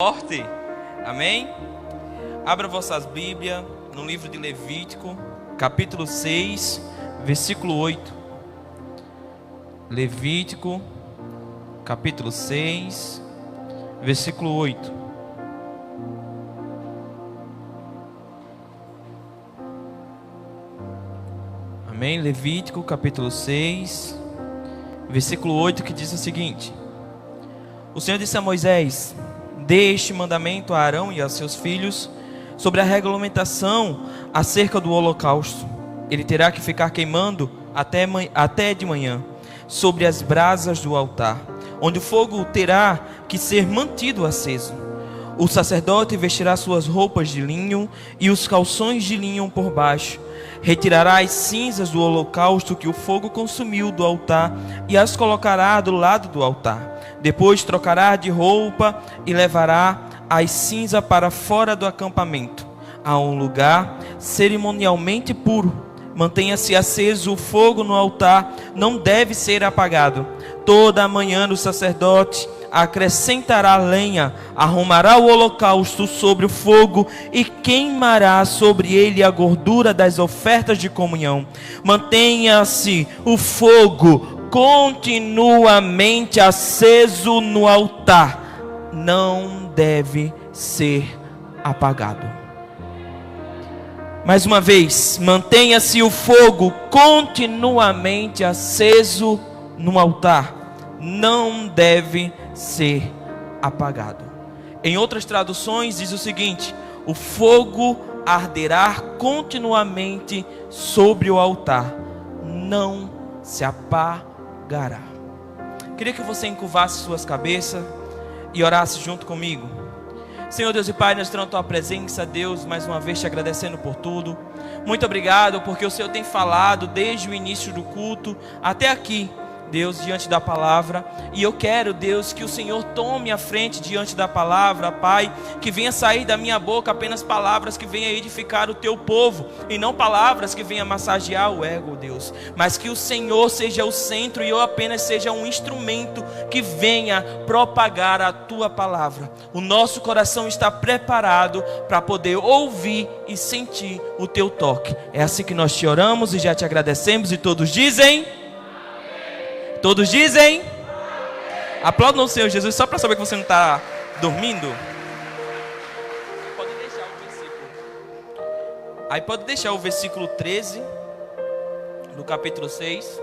Forte, amém? Abra vossas Bíblias no livro de Levítico, capítulo 6, versículo 8. Levítico, capítulo 6, versículo 8. Amém? Levítico, capítulo 6, versículo 8, que diz o seguinte: O Senhor disse a Moisés: Dê este mandamento a Arão e a seus filhos sobre a regulamentação acerca do holocausto. Ele terá que ficar queimando até de manhã sobre as brasas do altar, onde o fogo terá que ser mantido aceso. O sacerdote vestirá suas roupas de linho e os calções de linho por baixo. Retirará as cinzas do holocausto que o fogo consumiu do altar e as colocará do lado do altar. Depois trocará de roupa e levará as cinzas para fora do acampamento, a um lugar cerimonialmente puro. Mantenha-se aceso o fogo no altar, não deve ser apagado. Toda a manhã o sacerdote acrescentará lenha, arrumará o holocausto sobre o fogo e queimará sobre ele a gordura das ofertas de comunhão. Mantenha-se o fogo continuamente aceso no altar, não deve ser apagado. Mais uma vez, mantenha-se o fogo continuamente aceso no altar, não deve ser apagado. Em outras traduções diz o seguinte: o fogo arderá continuamente sobre o altar, não se apagará. Queria que você encurvasse suas cabeças e orasse junto comigo. Senhor Deus e Pai, nós estamos na Tua presença, Deus, mais uma vez te agradecendo por tudo. Muito obrigado porque o Senhor tem falado desde o início do culto até aqui, Deus, diante da palavra. E eu quero, Deus, que o Senhor tome a frente diante da palavra, Pai. Que venha sair da minha boca apenas palavras que venham edificar o Teu povo, e não palavras que venham massagear o ego, Deus. Mas que o Senhor seja o centro e eu apenas seja um instrumento que venha propagar a Tua palavra. O nosso coração está preparado para poder ouvir e sentir o Teu toque. É assim que nós te oramos e já te agradecemos, e todos dizem... Todos dizem? Aplaudam o Senhor Jesus só para saber que você não está dormindo. Pode deixar o versículo. Aí pode deixar o versículo 13 do capítulo 6.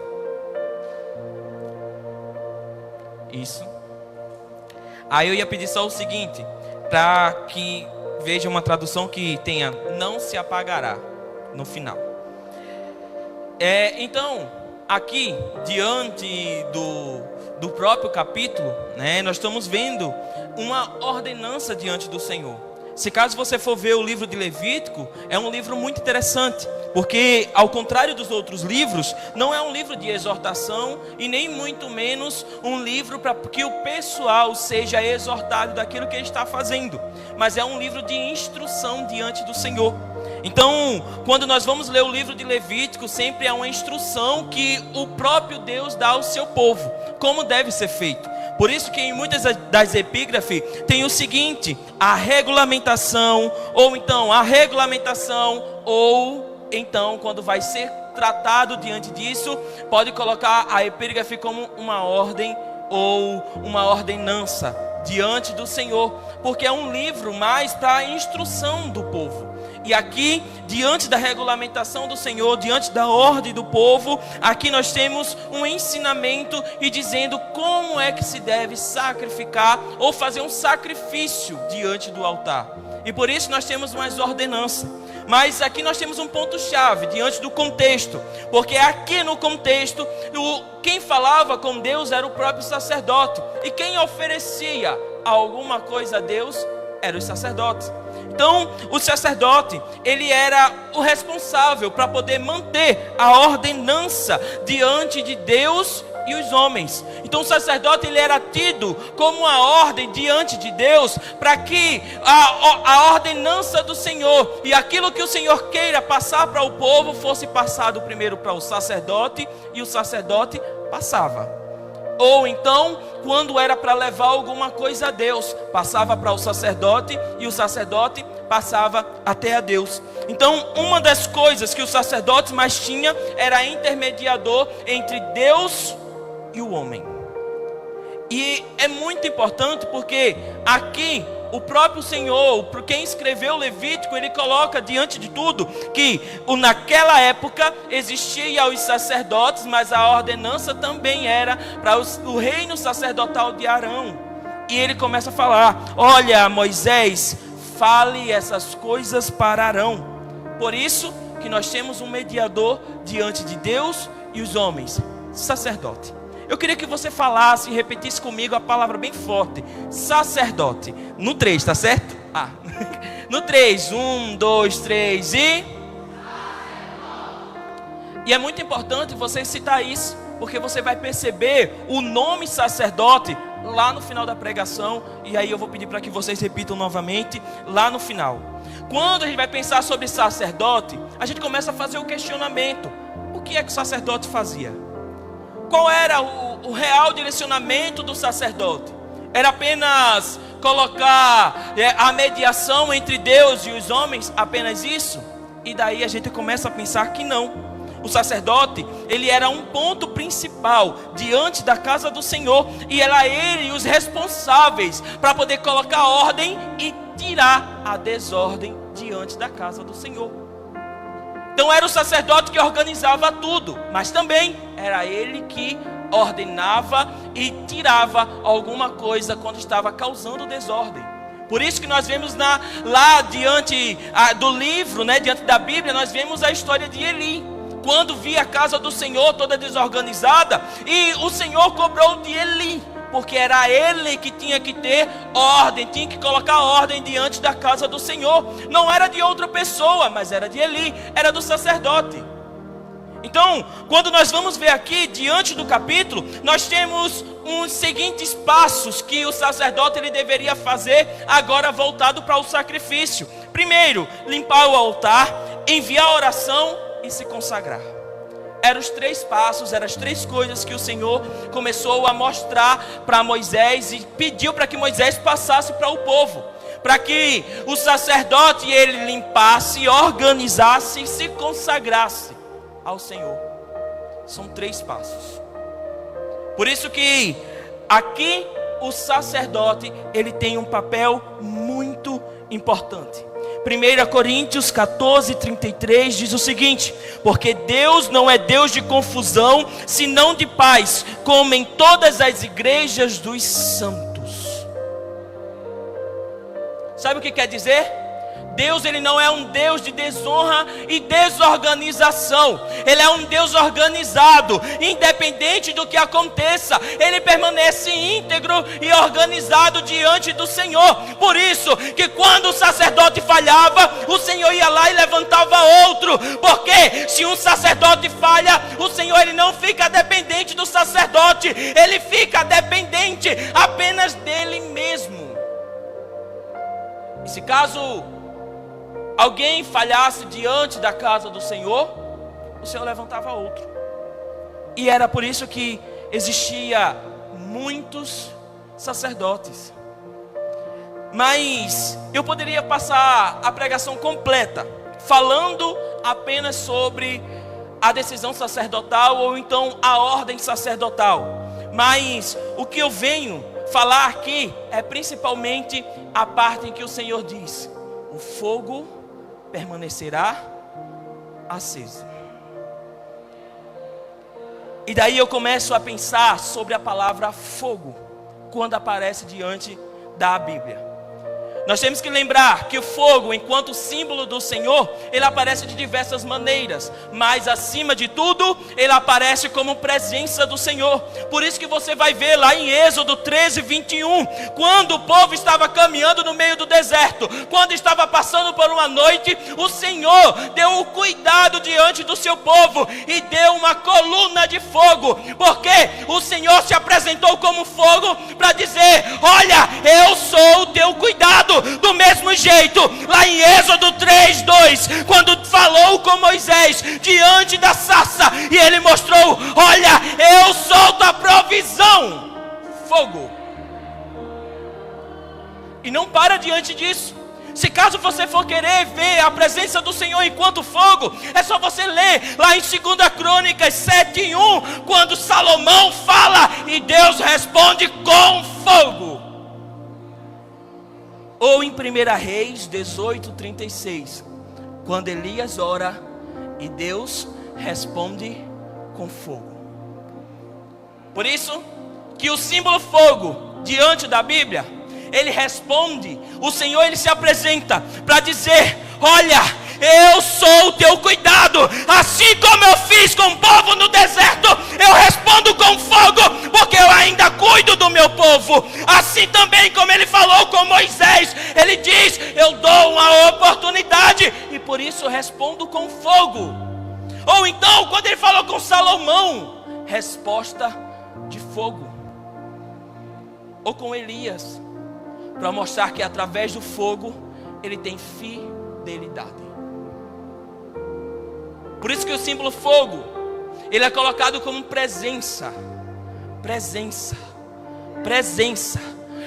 Isso. Aí eu ia pedir só o seguinte, para que veja uma tradução que tenha não se apagará no final. Então, aqui, diante do próprio capítulo, né, nós estamos vendo uma ordenança diante do Senhor. Se caso você for ver o livro de Levítico, é um livro muito interessante, porque ao contrário dos outros livros, não é um livro de exortação e nem muito menos um livro para que o pessoal seja exortado daquilo que ele está fazendo, mas é um livro de instrução diante do Senhor. Então, quando nós vamos ler o livro de Levítico, sempre é uma instrução que o próprio Deus dá ao seu povo, como deve ser feito. Por isso que em muitas das epígrafes tem o seguinte: a regulamentação, ou então a regulamentação, ou então quando vai ser tratado diante disso, pode colocar a epígrafe como uma ordem ou uma ordenança diante do Senhor, porque é um livro mais para a instrução do povo. E aqui, diante da regulamentação do Senhor, diante da ordem do povo, aqui nós temos um ensinamento e dizendo como é que se deve sacrificar ou fazer um sacrifício diante do altar. E por isso nós temos mais ordenança. Mas aqui nós temos um ponto-chave diante do contexto, porque aqui no contexto, quem falava com Deus era o próprio sacerdote, e quem oferecia alguma coisa a Deus era os sacerdotes. Então, o sacerdote, ele era o responsável para poder manter a ordenança diante de Deus e os homens. Então, o sacerdote, ele era tido como uma ordem diante de Deus, para que a ordenança do Senhor e aquilo que o Senhor queira passar para o povo fosse passado primeiro para o sacerdote, e o sacerdote passava. Ou então, quando era para levar alguma coisa a Deus, passava para o sacerdote e o sacerdote passava até a Deus. Então, uma das coisas que o sacerdote mais tinha era intermediador entre Deus e o homem. E é muito importante porque aqui o próprio Senhor, por quem escreveu o Levítico, ele coloca diante de tudo que naquela época existia os sacerdotes, mas a ordenança também era para o reino sacerdotal de Arão. E ele começa a falar: olha, Moisés, fale essas coisas para Arão. Por isso que nós temos um mediador diante de Deus e os homens, sacerdote. Eu queria que você falasse e repetisse comigo a palavra bem forte: sacerdote. No 3, tá certo? No 3, 1, 2, 3 e é muito importante você citar isso, porque você vai perceber o nome sacerdote lá no final da pregação. E aí eu vou pedir para que vocês repitam novamente lá no final. Quando a gente vai pensar sobre sacerdote, a gente começa a fazer o questionamento: o que é que o sacerdote fazia? Qual era o real direcionamento do sacerdote? Era apenas colocar a mediação entre Deus e os homens? Apenas isso? E daí a gente começa a pensar que não. O sacerdote, ele era um ponto principal diante da casa do Senhor. E era ele os responsáveis para poder colocar ordem e tirar a desordem diante da casa do Senhor. Então era o sacerdote que organizava tudo, mas também era ele que ordenava e tirava alguma coisa quando estava causando desordem. Por isso que nós vemos lá diante do livro, diante da Bíblia, nós vemos a história de Eli. Quando via a casa do Senhor toda desorganizada, e o Senhor cobrou de Eli, porque era ele que tinha que ter ordem, tinha que colocar ordem diante da casa do Senhor. Não era de outra pessoa, mas era de Eli, era do sacerdote. Então, quando nós vamos ver aqui, diante do capítulo, nós temos uns seguintes passos que o sacerdote ele deveria fazer agora voltado para o sacrifício. Primeiro, limpar o altar, enviar a oração e se consagrar. Eram os 3 passos, eram as 3 coisas que o Senhor começou a mostrar para Moisés e pediu para que Moisés passasse para o povo, para que o sacerdote ele limpasse, organizasse e se consagrasse ao Senhor. São 3 passos. Por isso que aqui o sacerdote ele tem um papel muito importante. 1 Coríntios 14:33 diz o seguinte: porque Deus não é Deus de confusão, senão de paz, como em todas as igrejas dos santos. Sabe o que quer dizer? Deus ele não é um Deus de desonra e desorganização. Ele é um Deus organizado, independente do que aconteça. Ele permanece íntegro e organizado diante do Senhor. Por isso que quando o sacerdote falhava, o Senhor ia lá e levantava outro. Porque se um sacerdote falha, o Senhor ele não fica dependente do sacerdote. Ele fica dependente apenas dele mesmo. E se caso alguém falhasse diante da casa do Senhor, o Senhor levantava outro. E era por isso que existia muitos sacerdotes. Mas eu poderia passar a pregação completa falando apenas sobre a decisão sacerdotal ou então a ordem sacerdotal. Mas o que eu venho falar aqui é principalmente a parte em que o Senhor diz: o fogo permanecerá aceso. E daí eu começo a pensar sobre a palavra fogo quando aparece diante da Bíblia. Nós temos que lembrar que o fogo, enquanto símbolo do Senhor, ele aparece de diversas maneiras, mas acima de tudo, ele aparece como presença do Senhor. Por isso que você vai ver lá em Êxodo 13:21, quando o povo estava caminhando no meio do deserto, quando estava passando por uma noite, o Senhor deu o cuidado diante do seu povo e deu uma coluna de fogo, porque o Senhor se apresentou como fogo para dizer: olha, eu sou o teu cuidado. cuidado do mesmo jeito. Lá em Êxodo 3:2, quando falou com Moisés diante da sarça, e ele mostrou: olha, eu solto a provisão, fogo. E não para diante disso. Se caso você for querer ver a presença do Senhor enquanto fogo, é só você ler lá em 2 Crônicas 7:1, quando Salomão fala e Deus responde com fogo. Ou em 1 Reis 18:36, quando Elias ora e Deus responde com fogo. Por isso que o símbolo fogo diante da Bíblia, ele responde, o Senhor ele se apresenta para dizer: olha, eu sou o teu cuidado, assim como eu fiz com o povo no deserto, eu respondo com fogo, porque eu ainda cuido do meu povo. Assim também como ele falou com Moisés, ele diz: eu dou uma oportunidade, e por isso eu respondo com fogo. Ou então, quando ele falou com Salomão, resposta de fogo. Ou com Elias, para mostrar que através do fogo ele tem fidelidade. Por isso que o símbolo fogo, ele é colocado como presença. Presença. Presença.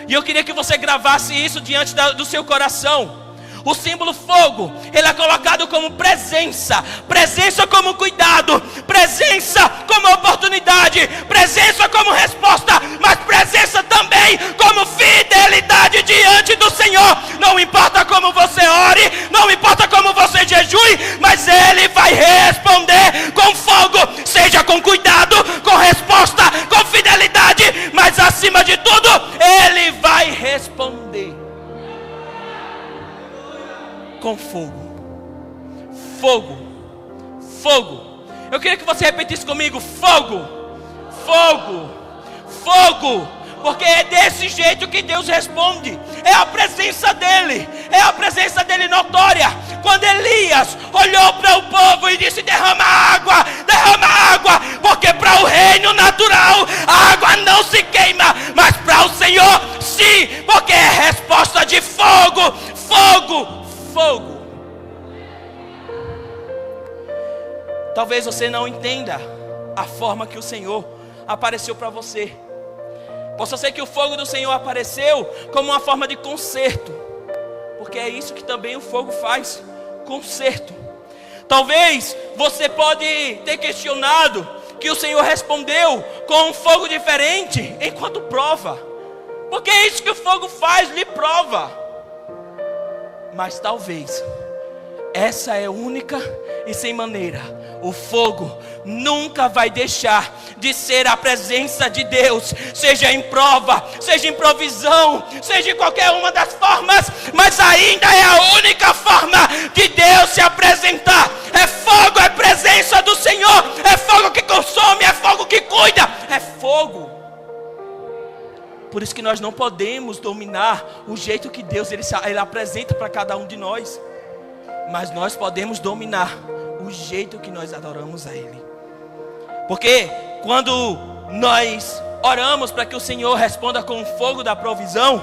E eu queria que você gravasse isso diante do seu coração. O símbolo fogo, ele é colocado como presença. Presença como cuidado, presença como oportunidade, presença como resposta, mas presença também como fidelidade diante do Senhor. Não importa como você ore, não importa como você jejue, mas Ele vai responder com fogo, seja com cuidado, com resposta, com fidelidade, mas acima de tudo, Ele vai responder com fogo. Fogo. Fogo. Eu queria que você repetisse comigo: fogo. Fogo. Fogo. Porque é desse jeito que Deus responde. É a presença dele. É a presença dele notória. Quando Elias olhou para o povo e disse: derrama água, derrama água. Porque para o reino natural a água não se queima, mas para o Senhor sim. Porque é resposta de fogo. Fogo. Fogo. Talvez você não entenda a forma que o Senhor apareceu para você. Possa ser que o fogo do Senhor apareceu como uma forma de conserto, porque é isso que também o fogo faz, conserto. Talvez você pode ter questionado que o Senhor respondeu com um fogo diferente enquanto prova, porque é isso que o fogo faz, lhe prova. Mas talvez essa é única e sem maneira. O fogo nunca vai deixar de ser a presença de Deus, seja em prova, seja em provisão, seja em qualquer uma das formas, mas ainda é a única forma de Deus se apresentar. É fogo, é presença do Senhor, é fogo que consome, é fogo que cuida, é fogo. Por isso que nós não podemos dominar o jeito que Deus ele apresenta para cada um de nós, mas nós podemos dominar o jeito que nós adoramos a Ele. Porque quando nós oramos para que o Senhor responda com o fogo da provisão,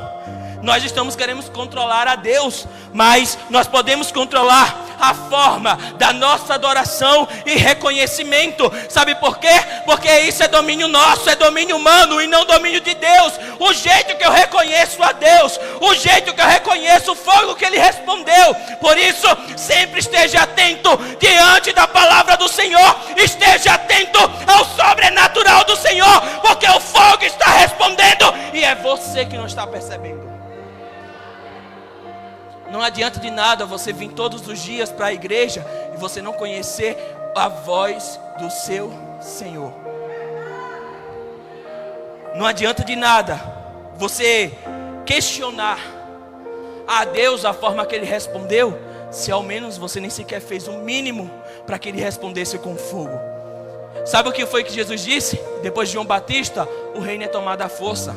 nós queremos controlar a Deus, mas nós podemos controlar a forma da nossa adoração e reconhecimento. Sabe por quê? Porque isso é domínio nosso, é domínio humano e não domínio de Deus. O jeito que eu reconheço a Deus, o jeito que eu reconheço o fogo que Ele respondeu. Por isso, sempre esteja atento diante da palavra do Senhor, esteja atento ao sobrenatural do Senhor, porque o fogo está respondendo e é você que não está percebendo. Não adianta de nada você vir todos os dias para a igreja e você não conhecer a voz do seu Senhor. Não adianta de nada você questionar a Deus a forma que Ele respondeu, se ao menos você nem sequer fez o mínimo para que Ele respondesse com fogo. Sabe o que foi que Jesus disse? Depois de João Batista, o reino é tomado à força.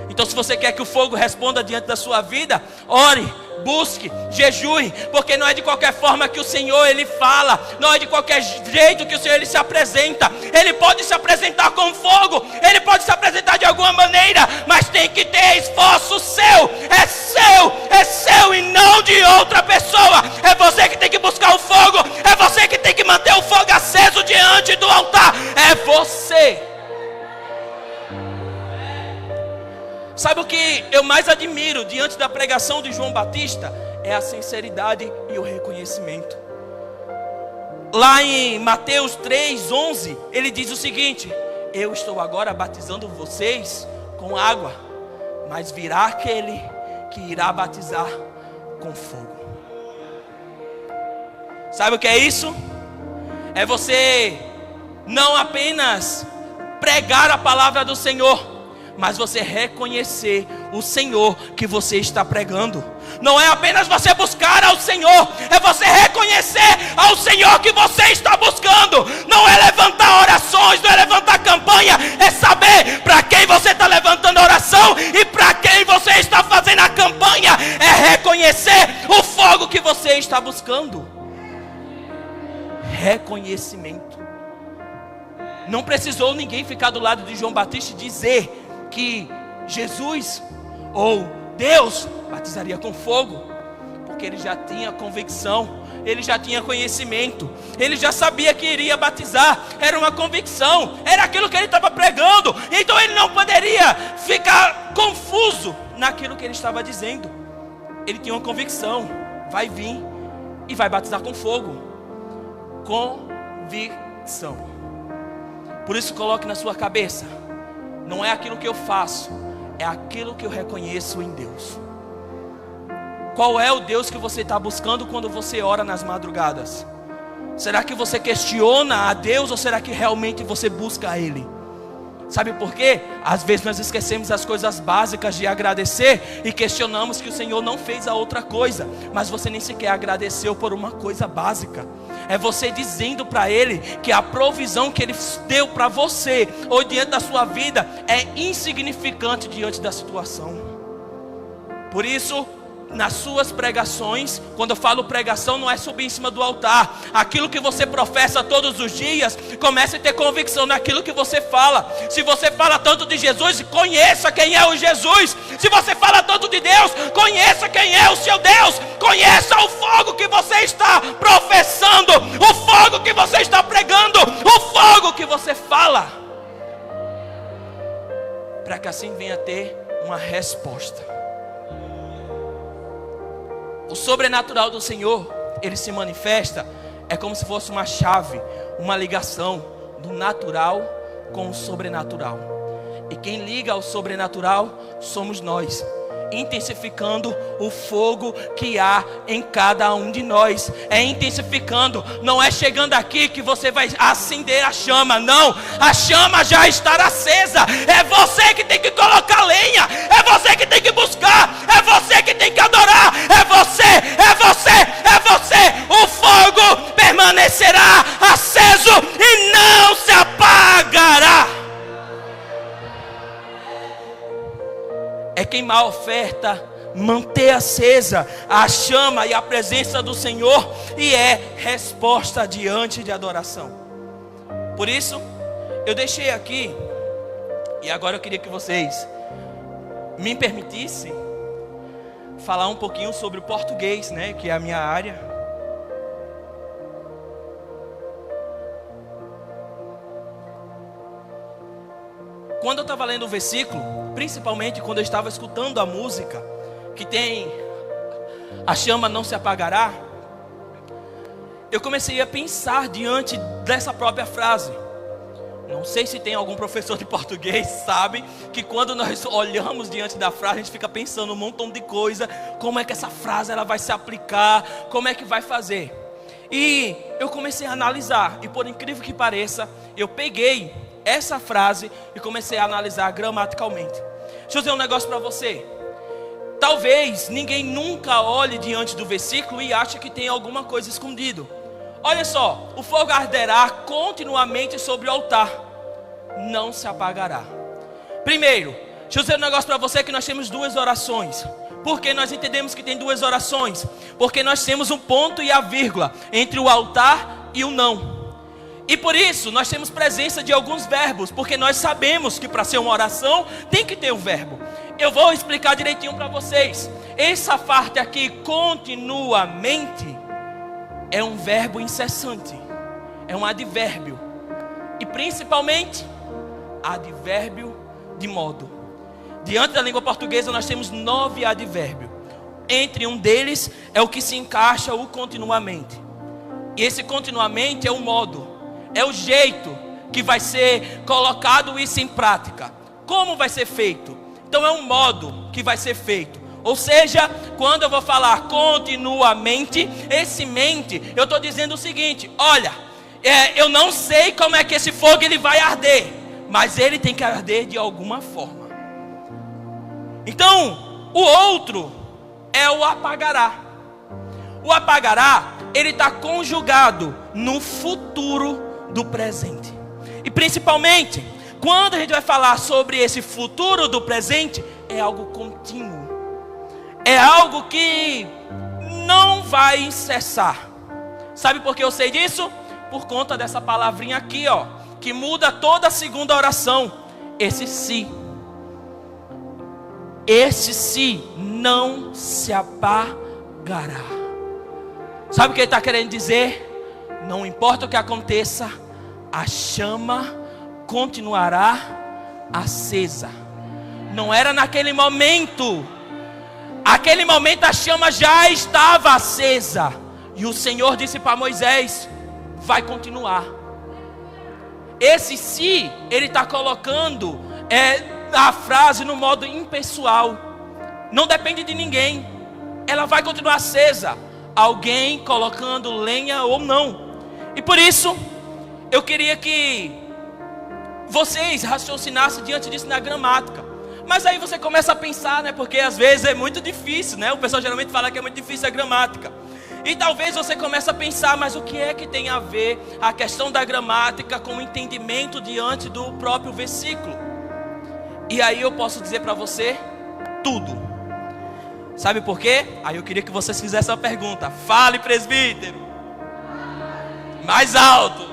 Então, se você quer que o fogo responda diante da sua vida, ore, busque, jejue, porque não é de qualquer forma que o Senhor Ele fala, não é de qualquer jeito que o Senhor Ele se apresenta. Ele pode se apresentar com fogo, Ele pode se apresentar de alguma maneira, mas tem que ter esforço seu, é seu e não de outra pessoa. É você que tem que buscar o fogo, é você que tem que manter o fogo aceso diante do altar, é você. Sabe o que eu mais admiro diante da pregação de João Batista? É a sinceridade e o reconhecimento. Lá em Mateus 3:11, ele diz o seguinte: eu estou agora batizando vocês com água, mas virá aquele que irá batizar com fogo. Sabe o que é isso? É você não apenas pregar a palavra do Senhor, mas você reconhecer o Senhor que você está pregando. Não é apenas você buscar ao Senhor, é você reconhecer ao Senhor que você está buscando. Não é levantar orações, não é levantar campanha, é saber para quem você está levantando a oração e para quem você está fazendo a campanha. É reconhecer o fogo que você está buscando. Reconhecimento. Não precisou ninguém ficar do lado de João Batista e dizer que Jesus ou Deus batizaria com fogo, porque ele já tinha convicção, ele já tinha conhecimento, ele já sabia que iria batizar, era uma convicção, era aquilo que ele estava pregando, então ele não poderia ficar confuso naquilo que ele estava dizendo. Ele tinha uma convicção: vai vir e vai batizar com fogo. Convicção. Por isso coloque na sua cabeça: não é aquilo que eu faço, é aquilo que eu reconheço em Deus. Qual é o Deus que você está buscando quando você ora nas madrugadas? Será que você questiona a Deus ou será que realmente você busca a Ele? Sabe por quê? Às vezes nós esquecemos as coisas básicas de agradecer e questionamos que o Senhor não fez a outra coisa, mas você nem sequer agradeceu por uma coisa básica. É você dizendo para Ele que a provisão que Ele deu para você ou diante da sua vida é insignificante diante da situação. Por isso, nas suas pregações, quando eu falo pregação, não é subir em cima do altar. Aquilo que você professa todos os dias, comece a ter convicção naquilo que você fala. Se você fala tanto de Jesus, conheça quem é o Jesus. Se você fala tanto de Deus, conheça quem é o seu Deus. Conheça o fogo que você está professando, o fogo que você está pregando, o fogo que você fala, para que assim venha ter uma resposta. O sobrenatural do Senhor, Ele se manifesta, é como se fosse uma chave, uma ligação do natural com o sobrenatural. E quem liga ao sobrenatural somos nós, intensificando o fogo que há em cada um de nós. É intensificando, não é chegando aqui que você vai acender a chama, não, a chama já está acesa. É você que tem que colocar lenha, é você que tem que buscar, é você que tem que adorar, é você. O fogo permanecerá aceso e não se apagará. É queimar a oferta, manter acesa a chama e a presença do Senhor, e é resposta diante de adoração. Por isso, eu deixei aqui, e agora eu queria que vocês me permitissem falar um pouquinho sobre o português, né, que é a minha área. Quando eu estava lendo o versículo, principalmente quando eu estava escutando a música, que tem a chama não se apagará, eu comecei a pensar diante dessa própria frase. Não sei se tem algum professor de português, sabe, que quando nós olhamos diante da frase, a gente fica pensando um montão de coisa, como é que essa frase ela vai se aplicar, como é que vai fazer. E eu comecei a analisar, e por incrível que pareça, eu peguei essa frase e comecei a analisar gramaticalmente. Deixa eu dizer um negócio para você. Talvez ninguém nunca olhe diante do versículo e ache que tem alguma coisa escondido. Olha só, o fogo arderá continuamente sobre o altar, não se apagará. Primeiro, deixa eu dizer um negócio para você, que nós temos duas orações. Por que nós entendemos que tem duas orações? Porque nós temos um ponto e a vírgula entre o altar e o não. E por isso nós temos presença de alguns verbos, porque nós sabemos que para ser uma oração tem que ter um verbo. Eu vou explicar direitinho para vocês. Essa parte aqui, continuamente, é um verbo incessante, é um advérbio. E principalmente, advérbio de modo. Diante da língua portuguesa nós temos 9 advérbios. Entre um deles é o que se encaixa o continuamente. E esse continuamente é o modo, é o jeito que vai ser colocado isso em prática. Como vai ser feito? Então é um modo que vai ser feito. Ou seja, quando eu vou falar continuamente, esse mente, eu estou dizendo o seguinte: olha, eu não sei como é que esse fogo ele vai arder, mas ele tem que arder de alguma forma. Então, o outro é o apagará. O apagará, ele está conjugado no futuro do presente. E principalmente, quando a gente vai falar sobre esse futuro do presente, é algo contínuo. É algo que não vai cessar. Sabe por que eu sei disso? Por conta dessa palavrinha aqui, ó, que muda toda a segunda oração. Esse se. Esse se não se apagará. Sabe o que ele está querendo dizer? Não importa o que aconteça, a chama continuará acesa. Não era naquele momento. Aquele momento a chama já estava acesa. E o Senhor disse para Moisés: vai continuar. Esse se, ele está colocando a frase no modo impessoal. Não depende de ninguém. Ela vai continuar acesa, alguém colocando lenha ou não. E por isso eu queria que vocês raciocinassem diante disso na gramática. Mas aí você começa a pensar, né? Porque às vezes é muito difícil, né? O pessoal geralmente fala que é muito difícil a gramática. E talvez você comece a pensar: mas o que é que tem a ver a questão da gramática com o entendimento diante do próprio versículo? E aí eu posso dizer para você tudo. Sabe por quê? Aí eu queria que vocês fizessem a pergunta. Fale, presbítero. Mais alto.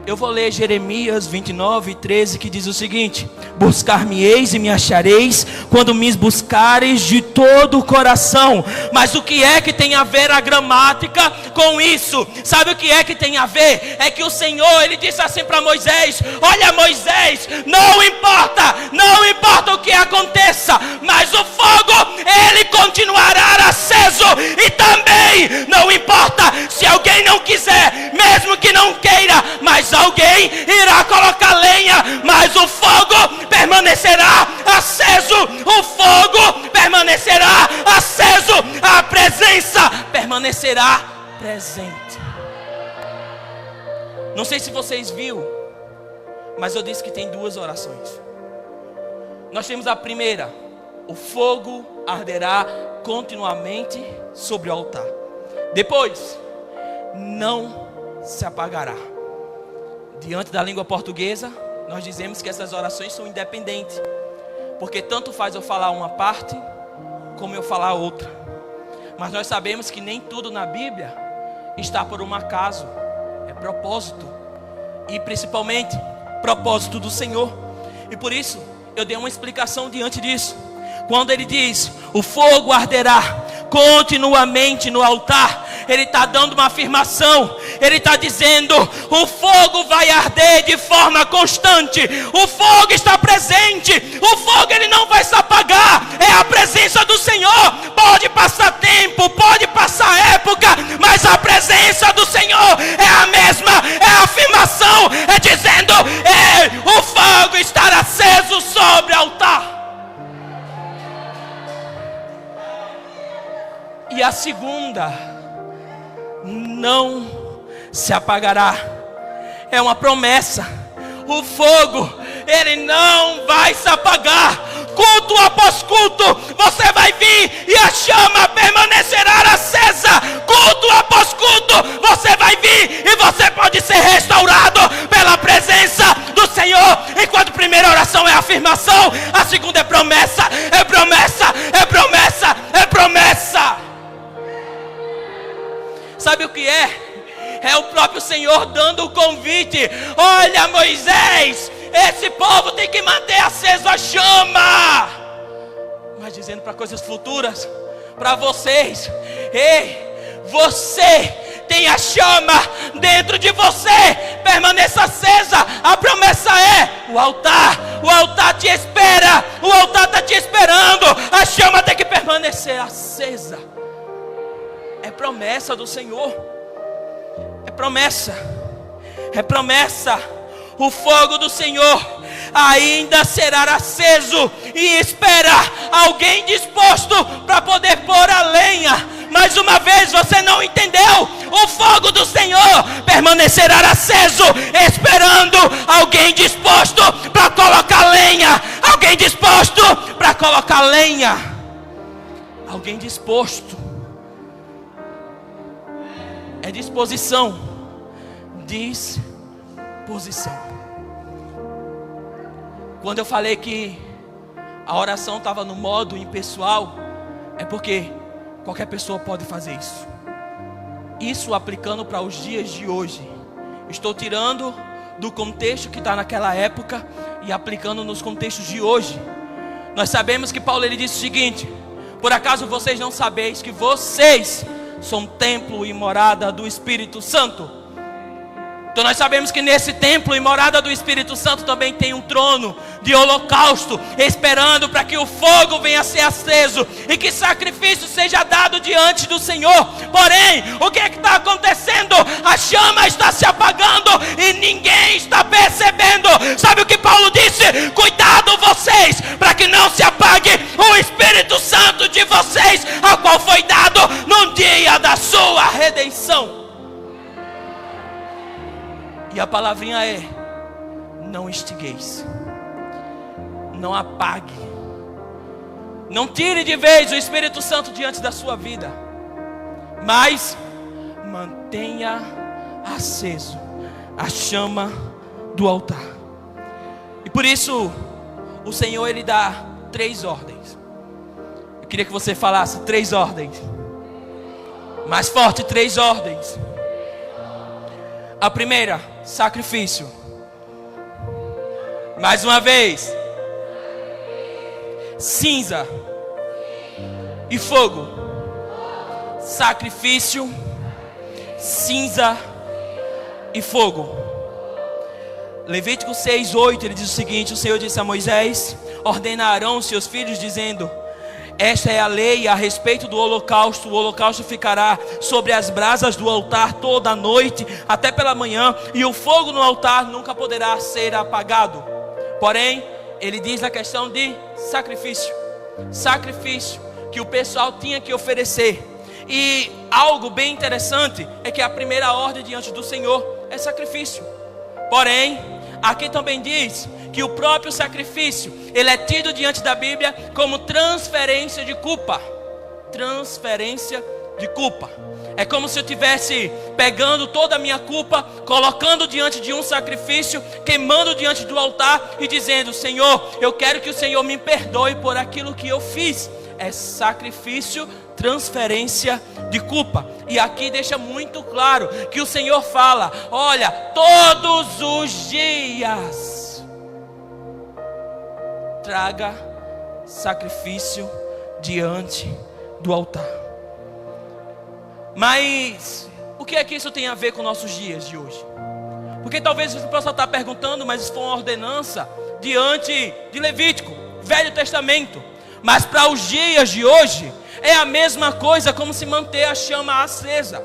Eu vou ler Jeremias 29:13, que diz o seguinte: buscar-me-eis e me achareis, quando me buscareis de todo o coração. Mas o que é que tem a ver a gramática com isso? Sabe o que é que tem a ver? É que o Senhor, ele disse assim para Moisés: olha, Moisés, não importa o que aconteça, mas o fogo, ele continuará aceso. E também não importa se alguém não quiser, mesmo que não queira, mas alguém irá colocar lenha, mas o fogo permanecerá aceso. O fogo permanecerá aceso. A presença permanecerá presente. Não sei se vocês viram, mas eu disse que tem duas orações. Nós temos a primeira: o fogo arderá continuamente sobre o altar. Depois, não se apagará. Diante da língua portuguesa, nós dizemos que essas orações são independentes, porque tanto faz eu falar uma parte como eu falar outra. Mas nós sabemos que nem tudo na Bíblia está por um acaso, é propósito. E principalmente propósito do Senhor. E por isso eu dei uma explicação diante disso. Quando ele diz: o fogo arderá continuamente no altar, ele está dando uma afirmação. Ele está dizendo: o fogo vai arder de forma constante. O fogo está presente. O fogo, ele não vai se apagar. É a presença do Senhor. Pode passar tempo, pode passar época, mas a presença do Senhor é a mesma. É a afirmação, é dizendo: o fogo estará aceso sobre o altar. E a segunda: não se apagará. É uma promessa. O fogo, ele não vai se apagar. Culto após culto, você vai vir e a chama permanecerá acesa. Culto após culto, você vai vir e você pode ser restaurado pela presença do Senhor. Enquanto a primeira oração é afirmação, a segunda é promessa. É promessa é o próprio Senhor dando o convite. Olha, Moisés, esse povo tem que manter acesa a chama. Mas dizendo para coisas futuras, para vocês: ei, você tem a chama dentro de você, permaneça acesa. A promessa é o altar te espera, o altar está te esperando. A chama tem que permanecer acesa. É promessa do Senhor, é promessa. O fogo do Senhor ainda será aceso e espera alguém disposto para poder pôr a lenha. Mais uma vez, você não entendeu? O fogo do Senhor permanecerá aceso, esperando alguém disposto para colocar lenha. Alguém disposto para colocar lenha. Alguém disposto. É disposição. Disposição. Quando eu falei que a oração estava no modo impessoal, é porque qualquer pessoa pode fazer isso. Isso aplicando para os dias de hoje. Estou tirando do contexto que está naquela época e aplicando nos contextos de hoje. Nós sabemos que Paulo ele disse o seguinte: por acaso vocês não sabeis que vocês são templo e morada do Espírito Santo? Então nós sabemos que nesse templo e morada do Espírito Santo também tem um trono de holocausto, esperando para que o fogo venha a ser aceso e que sacrifício seja dado diante do Senhor. Porém, o que é que está acontecendo? A chama está se apagando e ninguém está percebendo. Sabe o que Paulo disse? Cuidado vocês, para que não se apague o Espírito Santo de vocês, ao qual foi dado no dia da sua redenção. E a palavrinha é: não extingueis, não apague, não tire de vez o Espírito Santo diante da sua vida, mas mantenha aceso a chama do altar. E por isso o Senhor ele dá 3 ordens. Eu queria que você falasse 3 ordens. Mais forte, 3 ordens. A primeira, sacrifício. Mais uma vez, cinza e fogo. Sacrifício, cinza e fogo. Levítico 6:8, ele diz o seguinte: o Senhor disse a Moisés: ordena a Arão seus filhos, dizendo: esta é a lei a respeito do holocausto. O holocausto ficará sobre as brasas do altar toda a noite, até pela manhã, e o fogo no altar nunca poderá ser apagado. Porém, ele diz na questão de sacrifício. Sacrifício que o pessoal tinha que oferecer. E algo bem interessante é que a primeira ordem diante do Senhor é sacrifício. Porém, aqui também diz que o próprio sacrifício, ele é tido diante da Bíblia como transferência de culpa. Transferência de culpa. É como se eu estivesse pegando toda a minha culpa, colocando diante de um sacrifício, queimando diante do altar e dizendo: Senhor, eu quero que o Senhor me perdoe por aquilo que eu fiz. É sacrifício, transferência de culpa. E aqui deixa muito claro que o Senhor fala: olha, todos os dias traga sacrifício diante do altar. Mas o que é que isso tem a ver com nossos dias de hoje? Porque talvez você possa estar perguntando: mas isso foi uma ordenança diante de Levítico, Velho Testamento. Mas para os dias de hoje é a mesma coisa, como se manter a chama acesa.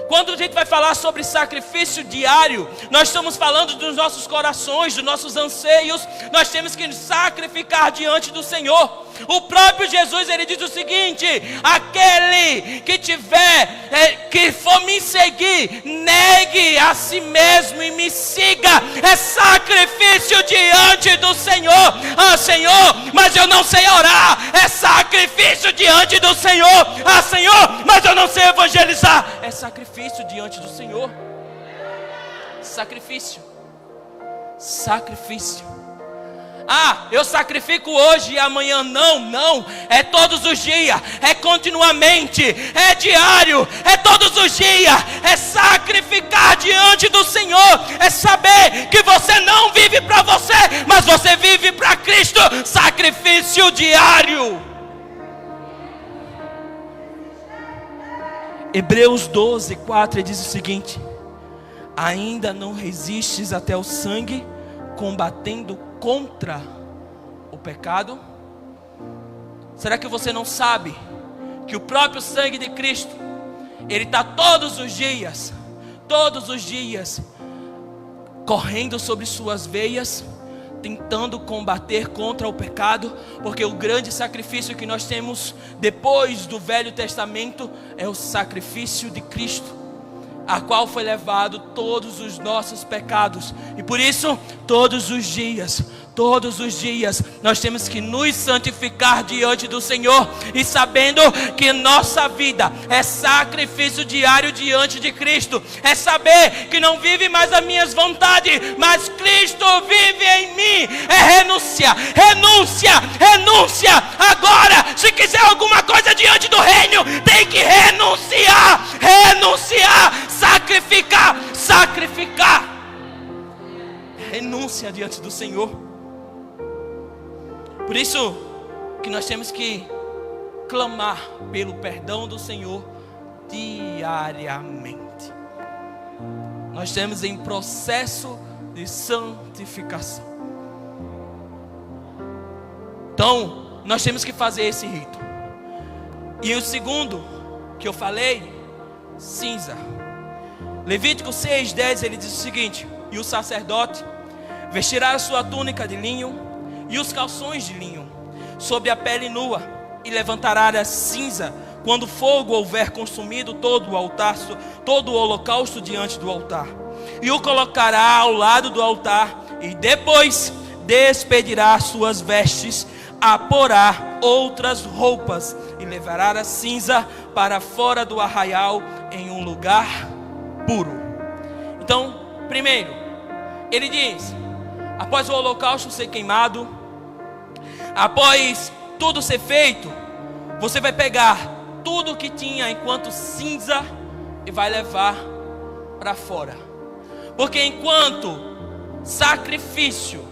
Quando a gente vai falar sobre sacrifício diário, nós estamos falando dos nossos corações, dos nossos anseios. Nós temos que sacrificar diante do Senhor. O próprio Jesus, ele diz o seguinte: aquele que que for me seguir, negue a si mesmo e me siga. É sacrifício diante do Senhor. Ah, Senhor, mas eu não sei orar. É sacrifício diante do Senhor. Ah, Senhor, mas eu não sei evangelizar. É sacrifício diante do Senhor. Sacrifício. Sacrifício. Ah, eu sacrifico hoje e amanhã não, é todos os dias, é continuamente, é diário, é todos os dias, é sacrificar diante do Senhor, é saber que você não vive para você, mas você vive para Cristo, sacrifício diário. Hebreus 12:4 diz o seguinte: ainda não resistes até o sangue, combatendo contra o pecado? Será que você não sabe que o próprio sangue de Cristo, ele está todos os dias, correndo sobre suas veias, tentando combater contra o pecado? Porque o grande sacrifício que nós temos depois do Velho Testamento é o sacrifício de Cristo, a qual foi levado todos os nossos pecados. E por isso, todos os dias, nós temos que nos santificar diante do Senhor, e sabendo que nossa vida é sacrifício diário diante de Cristo, é saber que não vive mais as minhas vontades, mas Cristo vive em mim, é renúncia. Agora, se quiser alguma coisa diante do reino, tem que renunciar, sacrificar, renúncia diante do Senhor. Por isso que nós temos que clamar pelo perdão do Senhor diariamente. Nós estamos em processo de santificação. Então, nós temos que fazer esse rito. E o segundo que eu falei, cinza. Levítico 6:10, ele diz o seguinte: e o sacerdote vestirá a sua túnica de linho e os calções de linho sobre a pele nua, e levantará a cinza quando o fogo houver consumido todo o altar, todo o holocausto diante do altar, e o colocará ao lado do altar, e depois despedirá as suas vestes, aporá outras roupas, e levará a cinza para fora do arraial em um lugar puro. Então, primeiro, ele diz: após o holocausto ser queimado, após tudo ser feito, você vai pegar tudo que tinha enquanto cinza e vai levar para fora. Porque enquanto sacrifício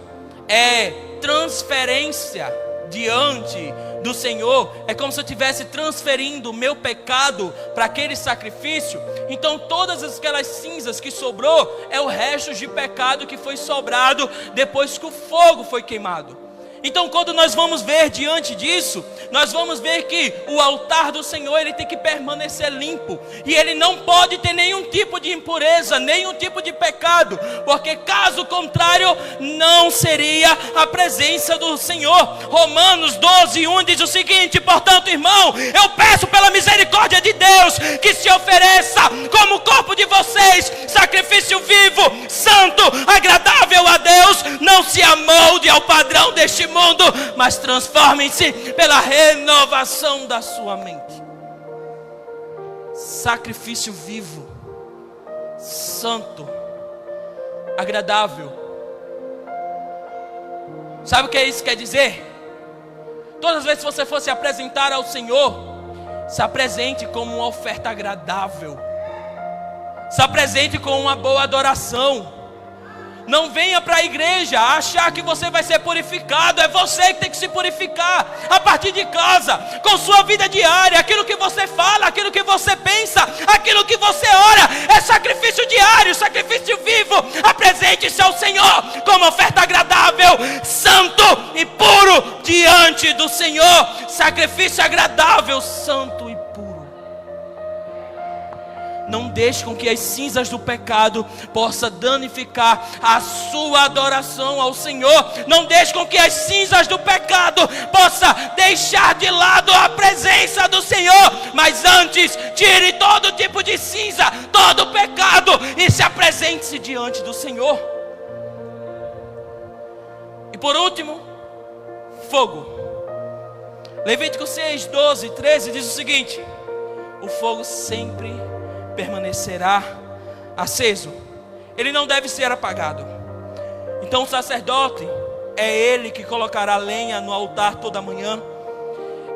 é transferência diante do Senhor, é como se eu estivesse transferindo o meu pecado para aquele sacrifício. Então todas aquelas cinzas que sobrou é o resto de pecado que foi sobrado depois que o fogo foi queimado. Então, quando nós vamos ver diante disso, nós vamos ver que o altar do Senhor, ele tem que permanecer limpo, e ele não pode ter nenhum tipo de impureza, nenhum tipo de pecado, porque caso contrário, não seria a presença do Senhor. Romanos 12:1 diz o seguinte: portanto, irmão, eu peço pela misericórdia de Deus, que se ofereça como o corpo de vocês, sacrifício vivo, santo, agradável a Deus, não se amolde ao padrão deste mundo, mas transformem-se pela renovação da sua mente. Sacrifício vivo, santo, agradável. Sabe o que isso quer dizer? Todas as vezes que você for se apresentar ao Senhor, se apresente como uma oferta agradável, se apresente com uma boa adoração. Não venha para a igreja achar que você vai ser purificado. É você que tem que se purificar a partir de casa, com sua vida diária. Aquilo que você fala, aquilo que você pensa, aquilo que você ora, é sacrifício diário, sacrifício vivo. Apresente-se ao Senhor como oferta agradável, santo e puro diante do Senhor. Sacrifício agradável, santo e puro. Não deixe com que as cinzas do pecado possam danificar a sua adoração ao Senhor. Não deixe com que as cinzas do pecado possam deixar de lado a presença do Senhor. Mas antes, tire todo tipo de cinza, todo pecado, e se apresente-se diante do Senhor. E por último, fogo. Levítico 6, 12, 13 diz o seguinte: o fogo sempre permanecerá aceso, ele não deve ser apagado. Então o sacerdote É Ele que colocará lenha no altar toda manhã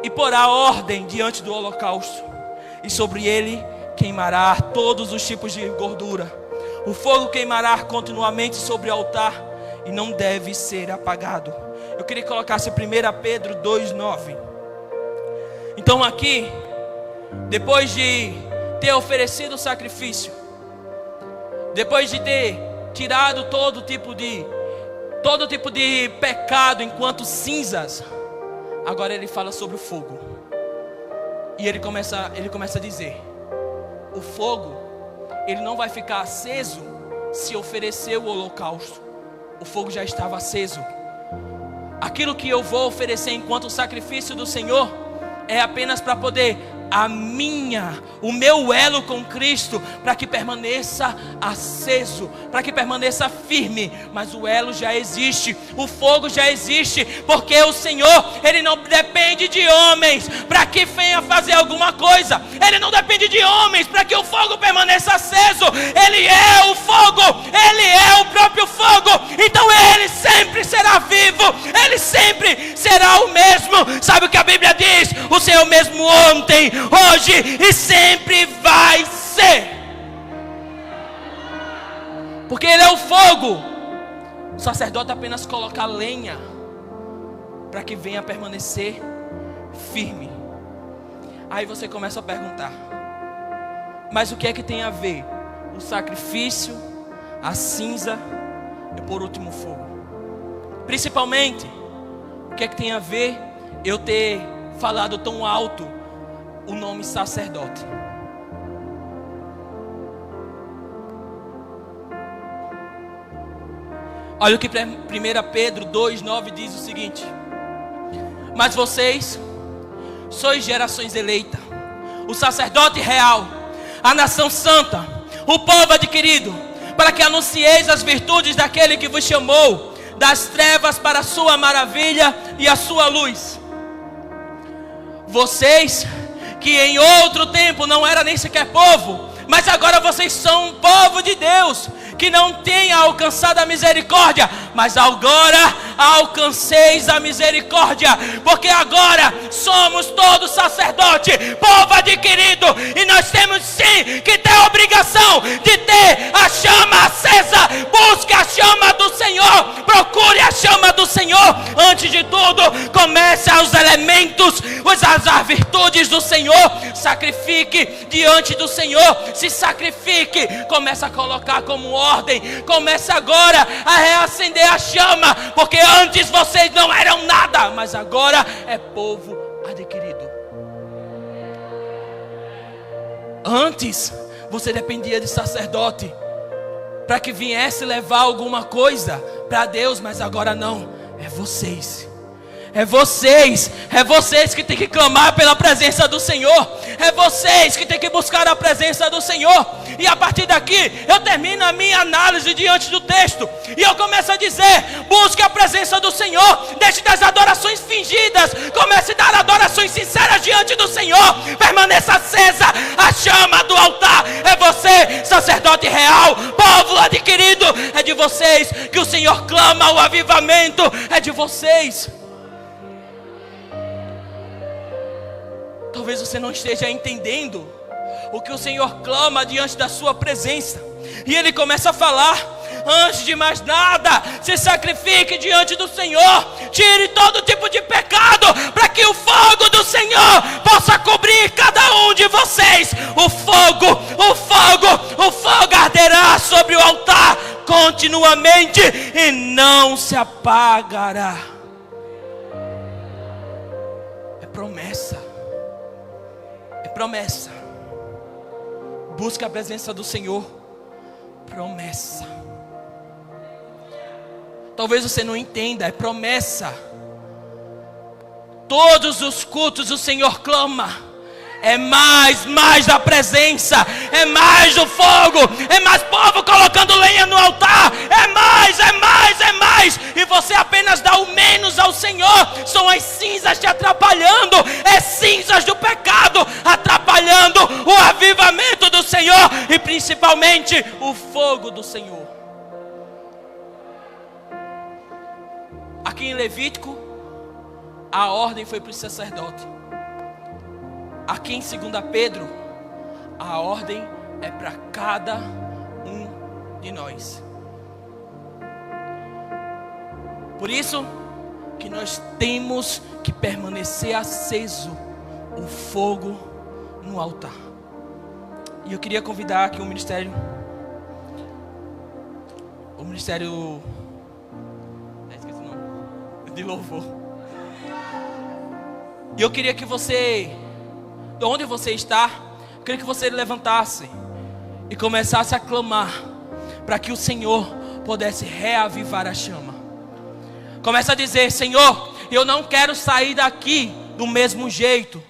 e porá ordem diante do holocausto, e sobre ele queimará todos os tipos de gordura. O fogo queimará continuamente sobre o altar e não deve ser apagado. Eu queria que colocasse 1 Pedro 2,9. Então aqui, depois de ter oferecido o sacrifício, depois de ter tirado todo tipo de pecado enquanto cinzas, agora ele fala sobre o fogo. E ele começa a dizer: o fogo, ele não vai ficar aceso se oferecer o holocausto. O fogo já estava aceso. Aquilo que eu vou oferecer enquanto sacrifício do Senhor é apenas para poder o meu elo com Cristo, para que permaneça aceso, para que permaneça firme. Mas o elo já existe, o fogo já existe, porque o Senhor, Ele não depende de homens para que venha fazer alguma coisa. Ele não depende de homens para que o fogo permaneça aceso. Ele é o fogo, Ele é o próprio fogo. Então Ele sempre será vivo, Ele sempre será o mesmo. Sabe o que a Bíblia diz? O Senhor mesmo ontem, hoje e sempre vai ser. Porque Ele é o fogo. O sacerdote apenas coloca lenha para que venha permanecer firme. Aí você começa a perguntar: mas o que é que tem a ver o sacrifício, a cinza e por último o fogo? Principalmente, o que é que tem a ver eu ter falado tão alto o nome sacerdote? Olha o que 1 Pedro 2,9 diz o seguinte: mas vocês sois gerações eleita, o sacerdote real, a nação santa, o povo adquirido, para que anuncieis as virtudes daquele que vos chamou das trevas para a sua maravilha e a sua luz. Vocês que em outro tempo não era nem sequer povo, mas agora vocês são um povo de Deus, que não tenha alcançado a misericórdia, mas agora alcanceis a misericórdia, porque agora somos todos sacerdote, povo adquirido, e nós temos sim que ter a obrigação de ter a chama acesa. Busque a chama do Senhor, procure a chama do Senhor. Antes de tudo, comece aos elementos, as virtudes do Senhor. Sacrifique diante do Senhor, se sacrifique, comece a colocar como ordem, comece agora a reacender a chama, porque antes vocês não eram nada, mas agora é povo adquirido. Antes você dependia de sacerdote para que viesse levar alguma coisa para Deus, mas agora não, é vocês. É vocês que tem que clamar pela presença do Senhor. É vocês que tem que buscar a presença do Senhor. E a partir daqui eu termino a minha análise diante do texto, e eu começo a dizer: busque a presença do Senhor. Deixe das adorações fingidas, comece a dar adorações sinceras diante do Senhor. Permaneça acesa a chama do altar. É você, sacerdote real, povo adquirido. É de vocês que o Senhor clama o avivamento. É de vocês. Talvez você não esteja entendendo o que o Senhor clama diante da sua presença. E Ele começa a falar: antes de mais nada, se sacrifique diante do Senhor. Tire todo tipo de pecado, para que o fogo do Senhor possa cobrir cada um de vocês. O fogo arderá sobre o altar continuamente e não se apagará. É promessa. Promessa. Busca a presença do Senhor. Promessa. Talvez você não entenda, é promessa. Todos os cultos o Senhor clama: é mais da presença, é mais do fogo, é mais povo colocando lenha no altar, é mais. E você apenas dá o menos ao Senhor. São as cinzas te atrapalhando, é cinzas do pecado atrapalhando o avivamento do Senhor, e principalmente o fogo do Senhor. Aqui em Levítico, a ordem foi para o sacerdote. Aqui em 2 Pedro, a ordem é para cada um de nós. Por isso que nós temos que permanecer aceso o fogo no altar. E eu queria convidar aqui o ministério esqueci o nome, de louvor. E eu queria que você, de onde você está, eu queria que você levantasse e começasse a clamar para que o Senhor pudesse reavivar a chama. Começa a dizer: Senhor, eu não quero sair daqui do mesmo jeito.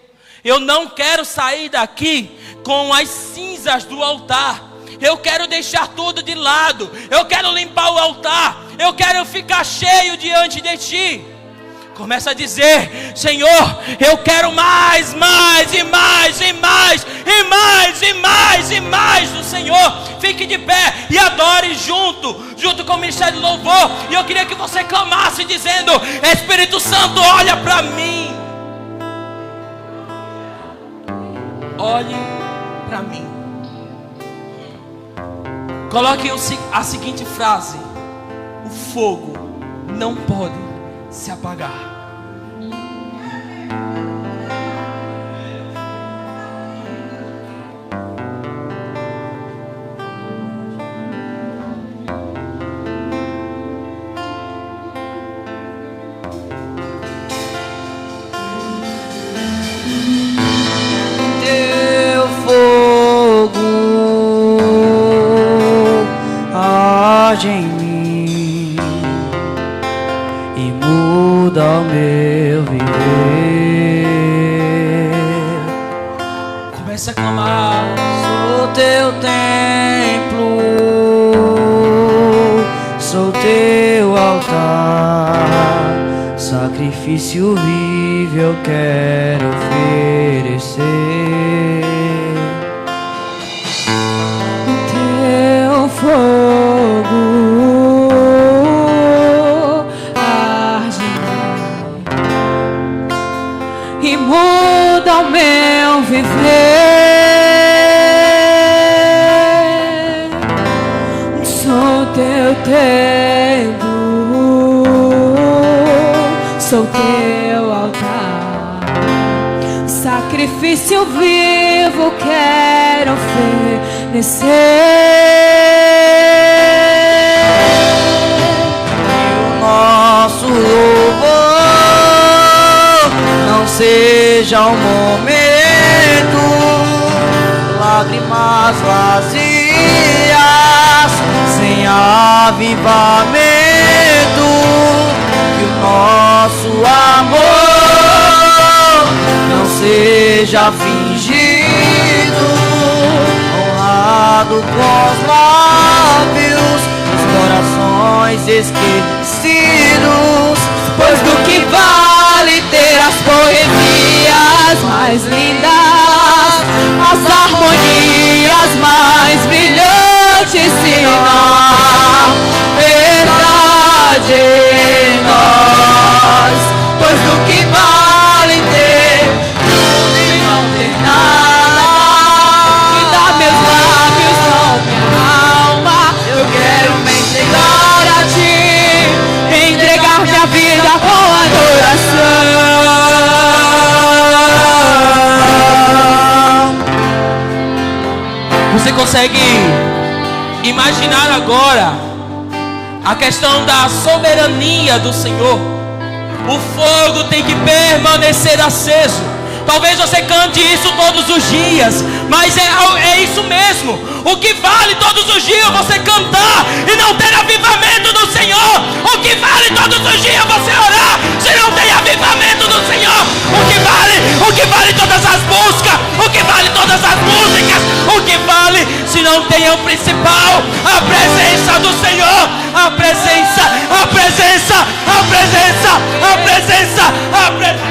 Eu não quero sair daqui com as cinzas do altar. Eu quero deixar tudo de lado. Eu quero limpar o altar. Eu quero ficar cheio diante de Ti. Começa a dizer: Senhor, eu quero mais, mais e mais e mais e mais e mais e mais do Senhor. Fique de pé e adore junto com o ministério de louvor. E eu queria que você clamasse dizendo: Espírito Santo, olha para mim. Olhe para mim. Coloque a seguinte frase: o fogo não pode se apagar. Teu fogo arde em mim e muda o meu viver. Comece a clamar. Sou teu templo, sou teu altar, sacrifício vivo eu quero oferecer. Teu fogo arde e muda o meu viver. Sou teu templo, sou teu altar, sacrifício vivo quero oferecer. Que o nosso louvor não seja um momento, lágrimas vazias, sem avivamento. Que o nosso amor não seja fingido, honrado com os lábios, os corações esquecidos. Pois do que vale ter as poesias mais lindas, as harmonias mais brilhantes, se não há verdade em nós. Pois do que vale ter tudo e não ter nada, que dá meus lábios, não minha alma. Eu quero me entregar a Ti, entregar minha vida com adoração. Você consegue imaginar agora a questão da soberania do Senhor? O fogo tem que permanecer aceso. Talvez você cante isso todos os dias, mas é isso mesmo. O que vale todos os dias você cantar e não ter avivamento do Senhor? O que vale todos os dias você orar se não tem avivamento do Senhor? O que vale todas as buscas? O que vale todas as músicas? O que vale se não tem o principal? A presença do Senhor. A presença, a presença, a presença, a presença, a presença.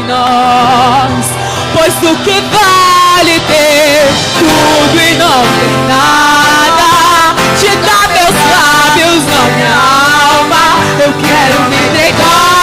Nós, pois do que vale ter tudo e não ter nada, te dá meus lábios, não minha alma. Eu quero me entregar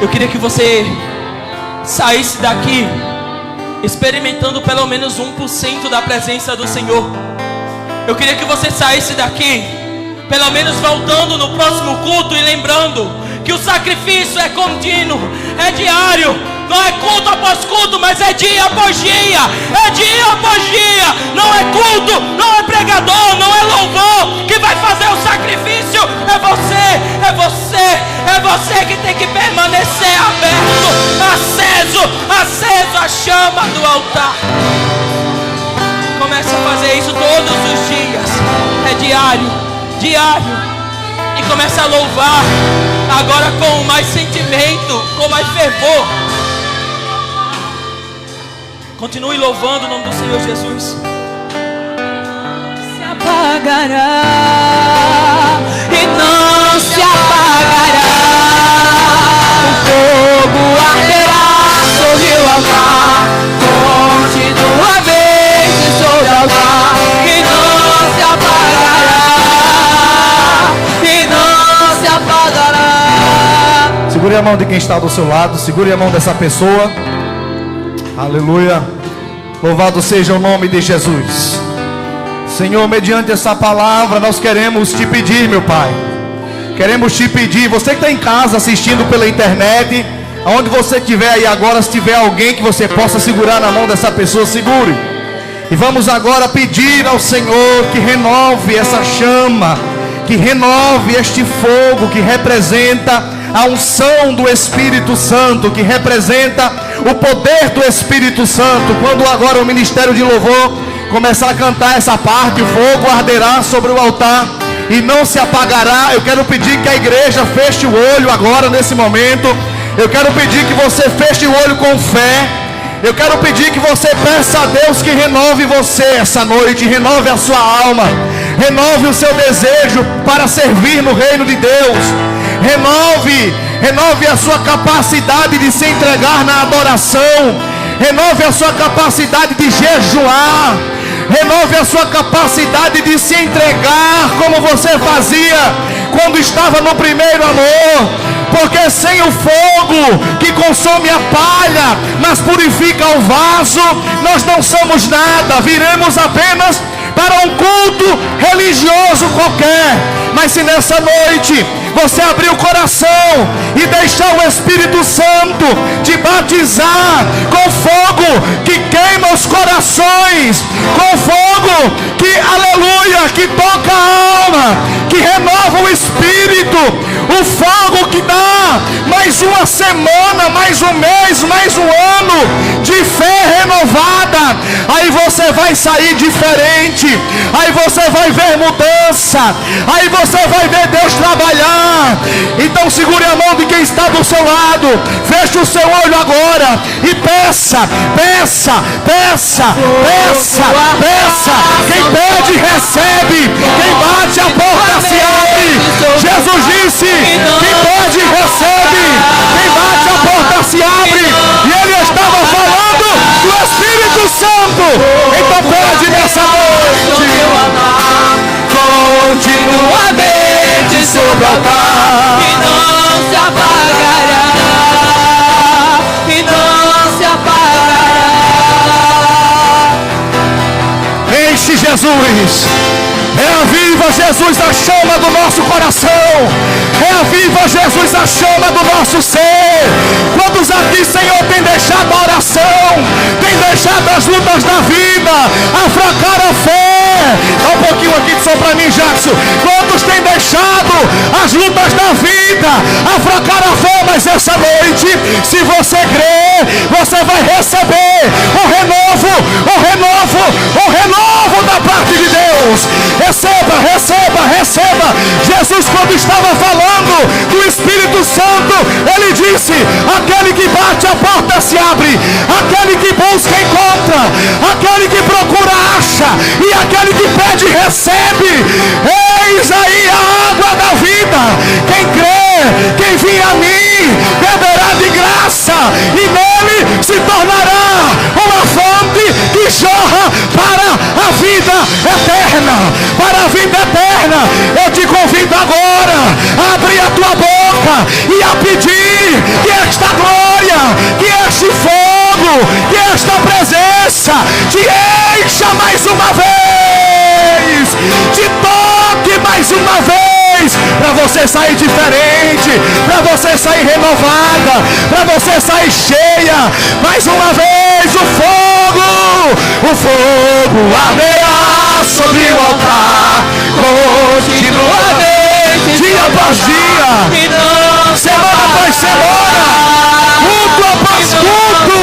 Eu queria que você saísse daqui experimentando pelo menos 1% da presença do Senhor. Eu queria que você saísse daqui pelo menos voltando no próximo culto e lembrando que o sacrifício é contínuo, é diário. Não é culto após culto, mas é dia após dia. É dia após dia. Não é culto, não é pregador, não é louvor que vai fazer o sacrifício. É você, é você, é você que tem que permanecer aberto, aceso a chama do altar. Comece a fazer isso todos os dias. É diário. E comece a louvar agora com mais sentimento, com mais fervor. Continue louvando o nome do Senhor Jesus. Se apagará e não se apagará. O fogo arderá sobre o altar, continuamente sobre o altar, e não se apagará, e não se apagará. Segure a mão de quem está do seu lado, segure a mão dessa pessoa. Aleluia. Louvado seja o nome de Jesus. Senhor, mediante essa palavra nós queremos te pedir, meu Pai. Queremos te pedir, você que está em casa assistindo pela internet, aonde você estiver aí agora, se tiver alguém que você possa segurar na mão dessa pessoa, segure. E vamos agora pedir ao Senhor que renove essa chama, que renove este fogo que representa a unção do Espírito Santo, que representa o poder do Espírito Santo. Quando agora o ministério de louvor começar a cantar essa parte, o fogo arderá sobre o altar e não se apagará. Eu quero pedir que a igreja feche o olho agora nesse momento. Eu quero pedir que você feche o olho com fé. Eu quero pedir que você peça a Deus que renove você essa noite, renove a sua alma, renove o seu desejo para servir no reino de Deus. Renove a sua capacidade de se entregar na adoração. Renove a sua capacidade de jejuar. Renove a sua capacidade de se entregar como você fazia quando estava no primeiro amor. Porque sem o fogo que consome a palha, mas purifica o vaso, nós não somos nada. Viremos apenas para um culto religioso qualquer. Mas se nessa noite você abrir o coração e deixar o Espírito Santo te batizar com fogo que queima os corações, com fogo que, aleluia, que toca a alma, que renova o espírito, o fogo que dá mais uma semana, mais um mês, mais um ano de fé renovada, aí você vai sair diferente, aí você vai ver mudança, aí você vai ver Deus trabalhar. Então segure a mão de quem está do seu lado, feche o seu olho agora e peça. Quem pede recebe, quem bate a porta se abre. Jesus disse: quem pede recebe, quem bate a porta se abre. E ele estava falando do Espírito Santo. Então pede nessa noite, continuamente sobre o altar, E não se apagará, e não se apagará. enche Jesus. Reaviva, Jesus, a chama do nosso coração. Reaviva, Jesus, a chama do nosso ser. Quantos aqui, Senhor, tem deixado a oração, tem deixado as lutas da vida afracar a fé? Dá um pouquinho aqui só para mim, Jackson. Quantos tem deixado as lutas da vida afracar a fé? Mas essa noite, se você crer, você vai receber o renovo da parte de Deus. Receba, receba, receba. Jesus, quando estava falando do Espírito Santo, ele disse: aquele que bate a porta se abre, aquele que busca encontra, aquele que procura acha, e aquele que pede recebe. Eis aí a água da vida. Quem crê, quem vir a mim, beberá de graça, e nele se tornará uma fonte que jorra para a vida eterna. Para a vida eterna, eu te convido agora a abrir a tua boca e a pedir que esta que esta presença te encha mais uma vez, te toque mais uma vez, para você sair diferente, para você sair renovada, para você sair cheia. Mais uma vez o fogo arderá sobre o altar, continuamente, dia após dia, semana após semana, culto após culto,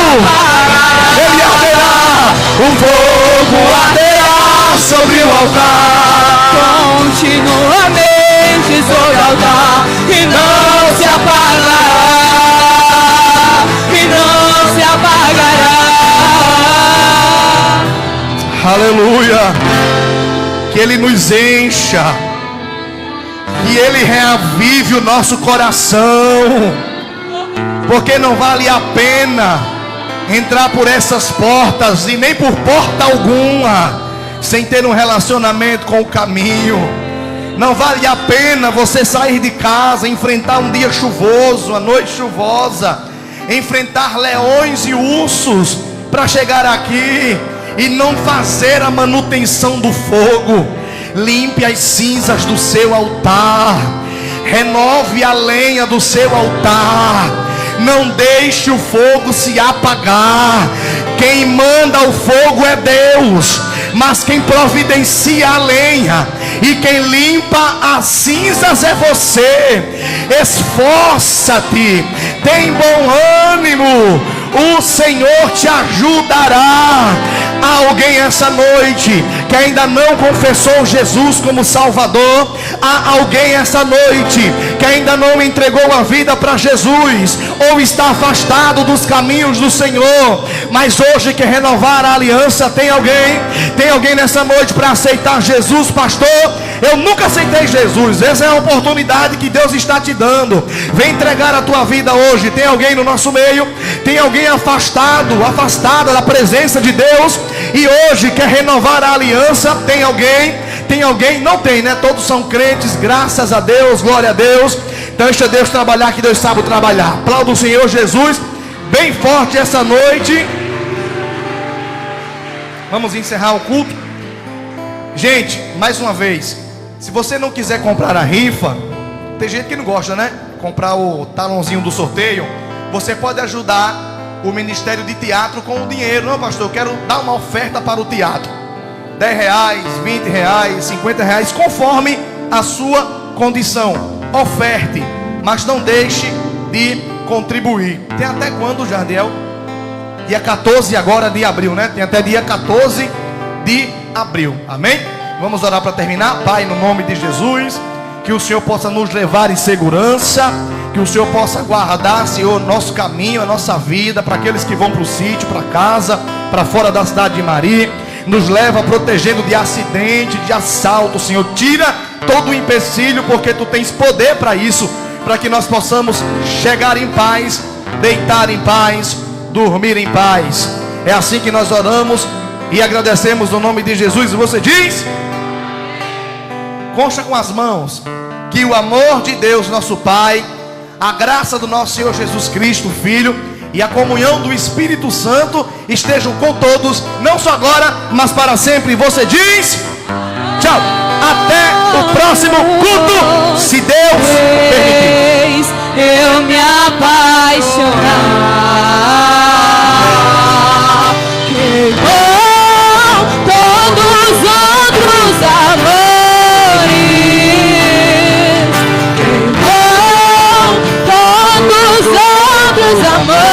ele arderá, o fogo arderá sobre o altar, continuamente sobre o altar, e não se apagará, e não se apagará. Aleluia. Que ele nos encha, que ele reavive o nosso coração, porque não vale a pena entrar por essas portas e nem por porta alguma sem ter um relacionamento com o caminho. Não vale a pena você sair de casa, enfrentar um dia chuvoso, uma noite chuvosa, enfrentar leões e ursos para chegar aqui e não fazer a manutenção do fogo. Limpe as cinzas do seu altar, renove a lenha do seu altar, não deixe o fogo se apagar. Quem manda o fogo é Deus, mas quem providencia a lenha e quem limpa as cinzas é você. Esforça-te, tem bom ânimo, o Senhor te ajudará. Há alguém essa noite que ainda não confessou Jesus como Salvador. Há alguém essa noite que ainda não entregou a vida para Jesus, ou está afastado dos caminhos do Senhor, mas hoje quer renovar a aliança. Tem alguém nessa noite para aceitar Jesus? Pastor, eu nunca aceitei Jesus. Essa é a oportunidade que Deus está te dando. Vem entregar a tua vida hoje. Tem alguém no nosso meio? Tem alguém afastada da presença de Deus e hoje quer renovar a aliança? Tem alguém? Não tem, né? Todos são crentes, graças a Deus, glória a Deus. Então deixa Deus trabalhar, que Deus sabe trabalhar. Aplauda o Senhor Jesus bem forte essa noite. Vamos encerrar o culto. Gente, mais uma vez, se você não quiser comprar a rifa, tem gente que não gosta, né? Comprar o talãozinho do sorteio. Você pode ajudar o Ministério de Teatro com o dinheiro. Não, pastor, eu quero dar uma oferta para o teatro. R$10, R$20, R$50, conforme a sua condição. Oferte, mas não deixe de contribuir. Tem até quando, Jardiel? Dia 14 agora de abril, né? Tem até dia 14 de abril. Amém? Vamos orar para terminar. Pai, no nome de Jesus, que o Senhor possa nos levar em segurança, que o Senhor possa guardar, Senhor, nosso caminho, a nossa vida, para aqueles que vão para o sítio, para casa, para fora da cidade de Mari. Nos leva protegendo de acidente, de assalto, Senhor. Tira todo o empecilho, porque Tu tens poder para isso, para que nós possamos chegar em paz, deitar em paz, dormir em paz. É assim que nós oramos e agradecemos no nome de Jesus. E você diz: concha com as mãos que o amor de Deus nosso Pai, a graça do nosso Senhor Jesus Cristo Filho e a comunhão do Espírito Santo estejam com todos, não só agora, mas para sempre. E você diz: tchau, até o próximo culto, se Deus permitir. Eu me apaixonar, queimou todos os outros amores, queimou todos os outros amores.